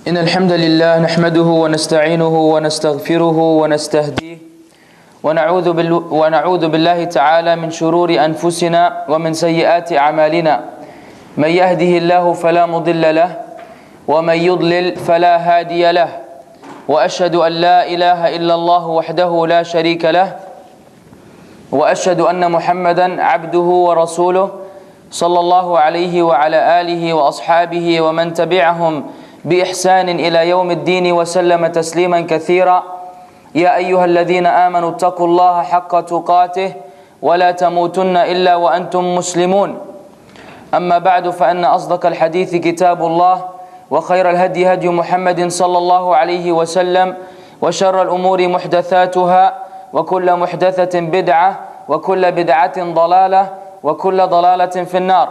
إن الحمد لله نحمده ونستعينه ونستغفره ونستهديه ونعوذ بالله تعالى من شرور أنفسنا ومن سيئات أعمالنا من يهده الله فلا مضل له ومن يضلل فلا هادي له وأشهد أن لا إله إلا الله وحده لا شريك له وأشهد أن محمدا عبده ورسوله صلى الله عليه وعلى آله وأصحابه ومن تبعهم بإحسان إلى يوم الدين وسلم تسليما كثيرا يا أيها الذين آمنوا اتقوا الله حق تقاته ولا تموتن إلا وأنتم مسلمون أما بعد فإن أصدق الحديث كتاب الله وخير الهدي هدي محمد صلى الله عليه وسلم وشر الأمور محدثاتها وكل محدثة بدعة وكل بدعة ضلالة وكل ضلالة في النار.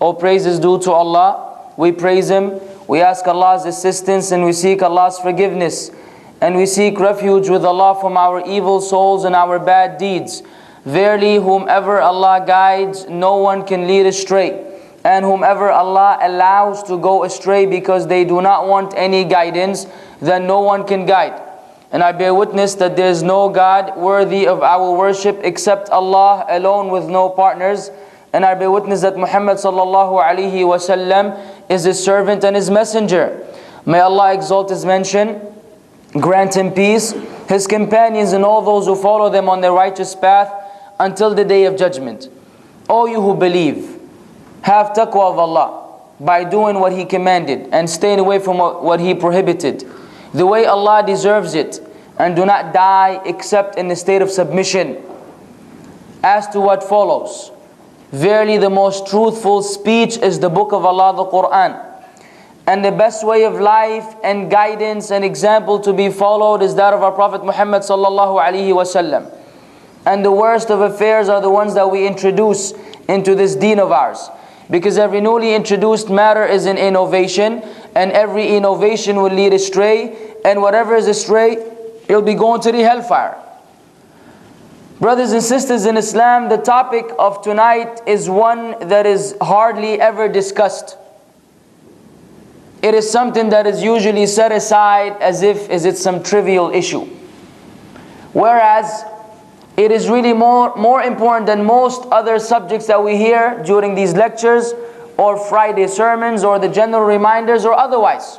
All praise is due to Allah. We praise Him, we ask Allah's assistance, and we seek Allah's forgiveness. And we seek refuge with Allah from our evil souls and our bad deeds. Verily, whomever Allah guides, no one can lead astray. And whomever Allah allows to go astray because they do not want any guidance, then no one can guide. And I bear witness that there is no God worthy of our worship except Allah alone with no partners. And I bear witness that Muhammad sallallahu alaihi wasallam is His servant and His messenger. May Allah exalt His mention, grant Him peace, His companions and all those who follow them on their righteous path until the day of judgment. O you who believe, have taqwa of Allah by doing what He commanded and staying away from what He prohibited, the way Allah deserves it, and do not die except in the state of submission. As to what follows, verily the most truthful speech is the book of Allah, the Quraan. And the best way of life and guidance and example to be followed is that of our Prophet Muhammad sallallahu alaihi wasallam. And the worst of affairs are the ones that we introduce into this deen of ours. Because every newly introduced matter is an innovation, and every innovation will lead astray, and whatever is astray, it'll be going to the hellfire. Brothers and sisters in Islam, the topic of tonight is one that is hardly ever discussed. It is something that is usually set aside as if it's some trivial issue. Whereas, it is really more important than most other subjects that we hear during these lectures or Friday sermons or the general reminders or otherwise.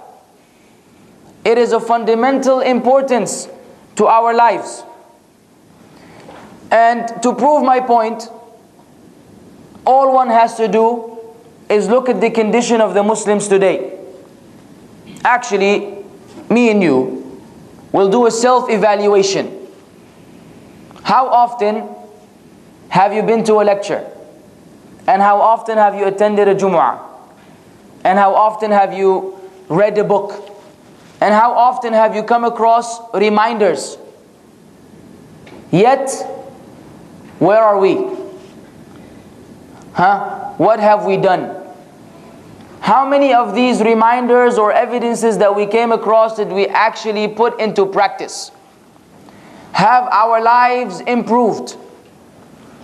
It is of fundamental importance to our lives. And to prove my point, all one has to do is look at the condition of the Muslims today. Actually, me and you will do a self-evaluation. How often have you been to a lecture? And how often have you attended a Jumu'ah? And how often have you read a book? And how often have you come across reminders? Yet, where are we? What have we done? How many of these reminders or evidences that we came across did we actually put into practice? Have our lives improved?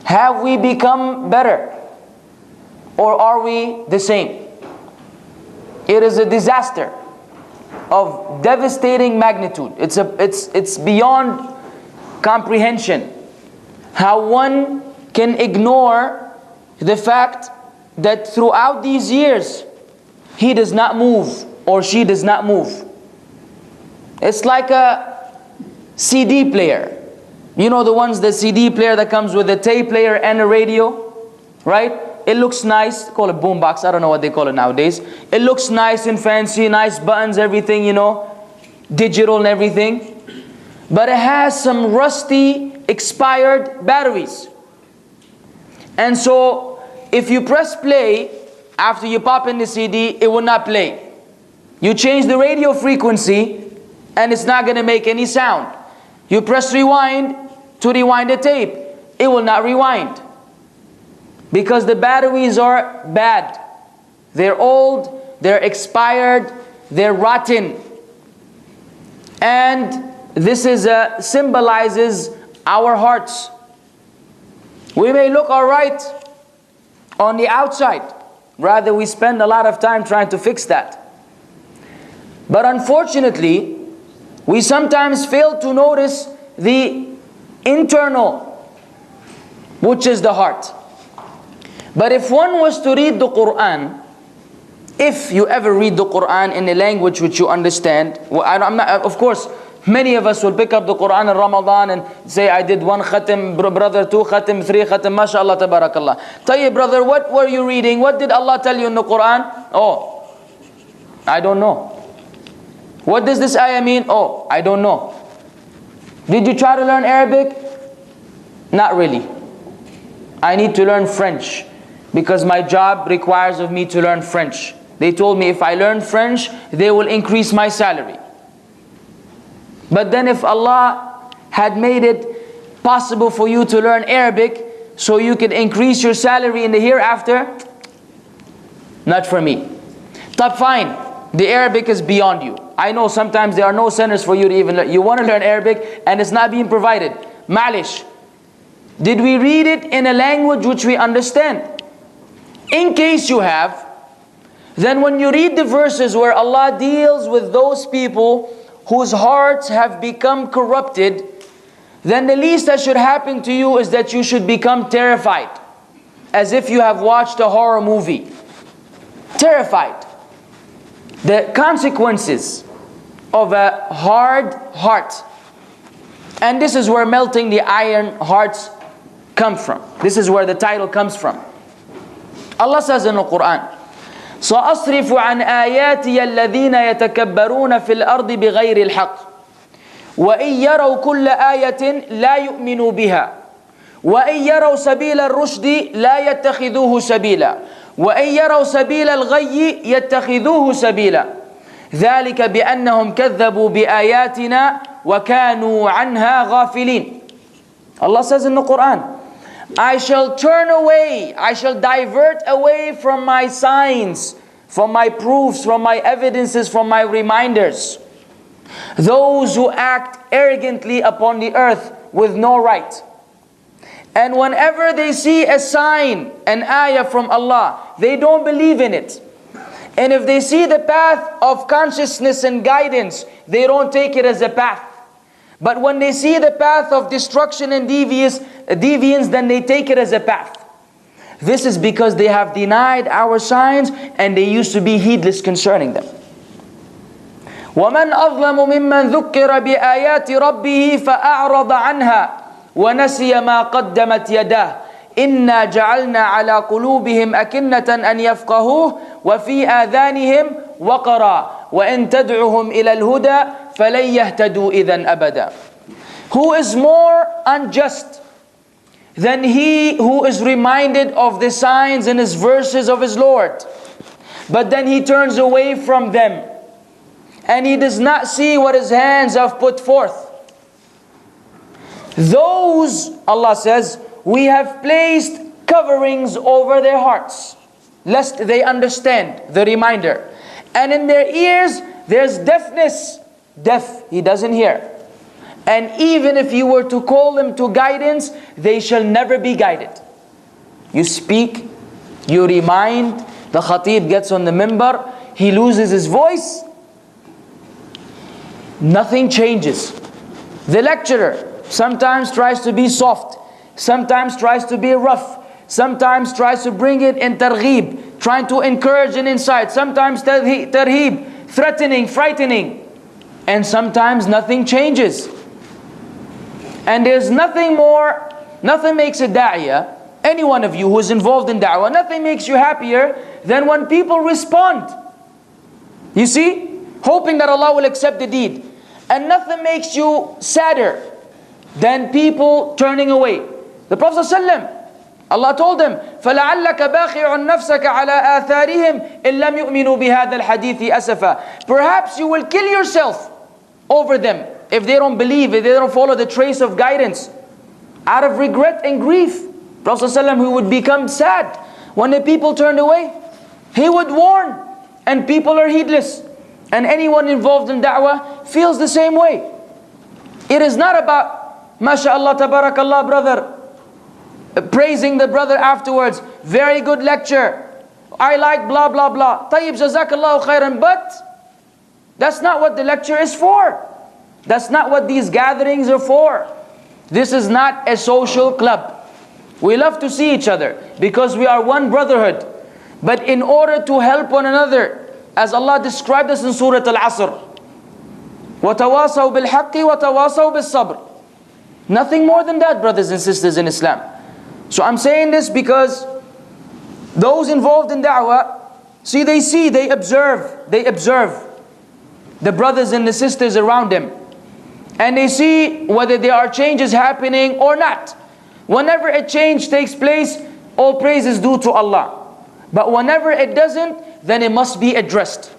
Have we become better? Or are we the same? It is a disaster of devastating magnitude. It's beyond comprehension how one can ignore the fact that throughout these years he does not move or she does not move. It's like a CD player. You know the CD player that comes with a tape player and a radio, right? It looks nice. They call it boombox. I don't know what they call it nowadays. It looks nice and fancy, nice buttons, everything, digital and everything. But it has some rusty, expired batteries. And so, if you press play, after you pop in the CD, it will not play. You change the radio frequency, and it's not going to make any sound. You press rewind to rewind the tape. It will not rewind. Because the batteries are bad. They're old, they're expired, they're rotten. And this symbolizes our hearts. We may look alright on the outside. Rather, we spend a lot of time trying to fix that. But unfortunately, we sometimes fail to notice the internal, which is the heart. But if one was to read the Qur'an, if you ever read the Qur'an in a language which you understand, I'm not, of course, many of us will pick up the Qur'an in Ramadan and say, I did 1 khatim, brother, 2 khatim, 3 khatim, mashallah, tabarakallah. Tayyib, brother, what were you reading? What did Allah tell you in the Qur'an? Oh, I don't know. What does this ayah mean? Oh, I don't know. Did you try to learn Arabic? Not really. I need to learn French because my job requires of me to learn French. They told me if I learn French, they will increase my salary. But then if Allah had made it possible for you to learn Arabic so you could increase your salary in the hereafter, not for me. But fine, the Arabic is beyond you. I know sometimes there are no centers for you to even learn. You want to learn Arabic and it's not being provided. Malish. Did we read it in a language which we understand? In case you have, then when you read the verses where Allah deals with those people whose hearts have become corrupted, then the least that should happen to you is that you should become terrified, as if you have watched a horror movie. Terrified. The consequences of a hard heart. And this is where melting the iron hearts come from. This is where the title comes from. Allah says in the Qur'an, سأصرف عن آياتي الذين يتكبرون في الأرض بغير الحق وإن يروا كل آية لا يؤمنوا بها وإن يروا سبيل الرشد لا يتخذوه سبيلا وإن يروا سبيل الغي يتخذوه سبيلا ذلك بأنهم كذبوا بآياتنا وكانوا عنها غافلين. Allah says in the Quran, I shall turn away, I shall divert away from my signs, from my proofs, from my evidences, from my reminders, those who act arrogantly upon the earth with no right. And whenever they see a sign, an ayah from Allah, they don't believe in it. And if they see the path of consciousness and guidance, they don't take it as a path. But when they see the path of destruction and deviance, then they take it as a path. This is because they have denied our signs and they used to be heedless concerning them. وَمَنْ أَظْلَمُ مِمَّنْ ذُكِّرَ بِآيَاتِ رَبِّهِ فَأَعْرَضَ عَنْهَا وَنَسِيَ مَا قَدَّمَتْ يَدَاهُ إِنَّا جَعَلْنَا عَلَى قُلُوبِهِمْ أَكِنَّةً أَنْ يَفْقَهُوهُ وَفِي آذَانِهِمْ وَقْرًا وَإِنْ تَدْعُهُمْ إِلَى الْهُدَى فَلَنْ يَهْتَدُوا إِذًا أَبَدًا. Who is more unjust than he who is reminded of the signs and his verses of his Lord, but then he turns away from them and he does not see what his hands have put forth? Those, Allah says, we have placed coverings over their hearts, lest they understand the reminder. And in their ears, there's deafness. Deaf, he doesn't hear. And even if you were to call them to guidance, they shall never be guided. You speak, you remind, the khatib gets on the mimbar, he loses his voice, nothing changes. The lecturer sometimes tries to be soft, sometimes tries to be rough, sometimes tries to bring it in targhib, trying to encourage and incite, sometimes tarhib, threatening, frightening, and sometimes nothing changes. And there's nothing more, nothing makes a da'iyah, any one of you who is involved in da'wah, nothing makes you happier than when people respond. You see? Hoping that Allah will accept the deed. And nothing makes you sadder than people turning away. The Prophet ﷺ, Allah told them, فَلَعَلَّكَ بَاخِعٌ نَفْسَكَ عَلَىٰ آثَارِهِمْ إِن لَمْ يُؤْمِنُوا بِهَذَا الْحَدِيثِ أَسَفًا. Perhaps you will kill yourself over them if they don't believe, if they don't follow the trace of guidance, out of regret and grief. Prophet ﷺ, who would become sad when the people turned away. He would warn, and people are heedless. And anyone involved in da'wah feels the same way. It is not about, mashallah, tabarakallah, brother, praising the brother afterwards. Very good lecture. I like blah, blah, blah. Tayyib, jazakallahu khairan. But That's not what the lecture is for. That's not what these gatherings are for. This is not a social club. We love to see each other because we are one brotherhood. But in order to help one another, as Allah described us in Surah Al-Asr, وَتَوَاصَوْا بِالْحَقِّ وَتَوَاصَوْا بِالصَّبْرِ. Nothing more than that, brothers and sisters in Islam. So I'm saying this because those involved in da'wah, they observe the brothers and the sisters around them. And they see whether there are changes happening or not. Whenever a change takes place, all praise is due to Allah. But whenever it doesn't, then it must be addressed.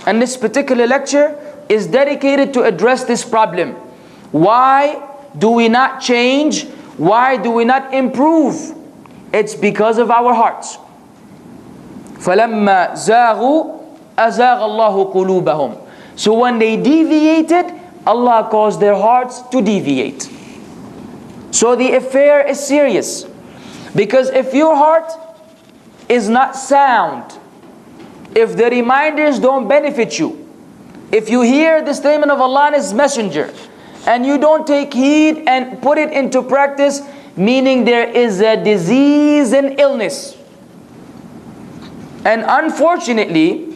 And this particular lecture is dedicated to address this problem. Why do we not change? Why do we not improve? It's because of our hearts. فَلَمَّا زَاغُوا أَزَاغَ اللَّهُ قُلُوبَهُمْ. So when they deviated, Allah caused their hearts to deviate. So the affair is serious. Because if your heart is not sound, if the reminders don't benefit you, if you hear the statement of Allah and His Messenger, and you don't take heed and put it into practice, meaning there is a disease and illness. And unfortunately,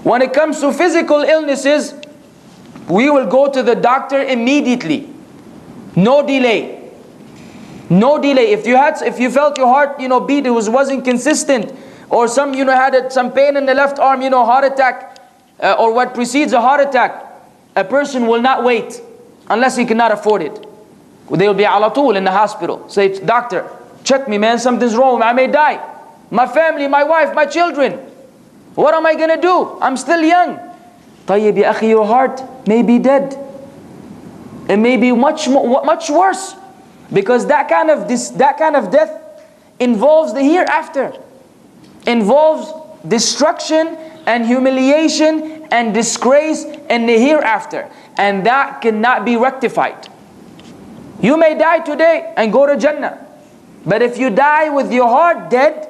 when it comes to physical illnesses, we will go to the doctor immediately. No delay. No delay. If you felt your heart, beat, it wasn't consistent, or had some pain in the left arm, heart attack, or what precedes a heart attack, a person will not wait unless he cannot afford it. They will be ala tool in the hospital. Say, doctor, check me, man, something's wrong, I may die. My family, my wife, my children. What am I going to do? I'm still young. Tayyib ya akhi, your heart may be dead. It may be much worse. Because that kind of death involves the hereafter. Involves destruction and humiliation and disgrace in the hereafter. And that cannot be rectified. You may die today and go to Jannah. But if you die with your heart dead,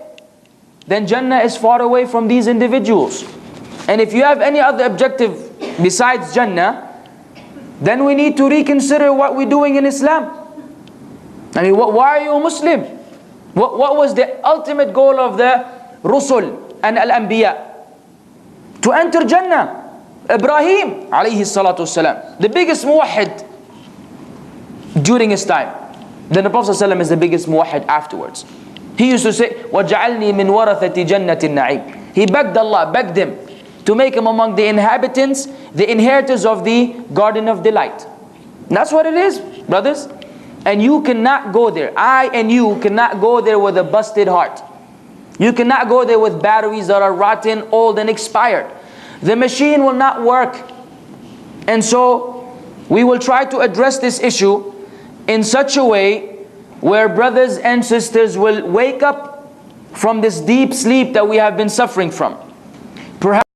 then Jannah is far away from these individuals. And if you have any other objective besides Jannah, then we need to reconsider what we're doing in Islam. I mean, why are you a Muslim? What was the ultimate goal of the Rusul and Al-Anbiya? To enter Jannah. Ibrahim alayhi salatu wasalam, the biggest muwahhid during his time. Then the Prophet ﷺ is the biggest muwahhid afterwards. He used to say, وَجَعَلْنِي مِنْ وَرَثَةِ جَنَّةِ النَّعِيمِ. He begged Allah, begged him to make him among the inhabitants, the inheritors of the Garden of Delight. And that's what it is, brothers. And you cannot go there. I and you cannot go there with a busted heart. You cannot go there with batteries that are rotten, old and expired. The machine will not work. And so we will try to address this issue in such a way where brothers and sisters will wake up from this deep sleep that we have been suffering from. Perhaps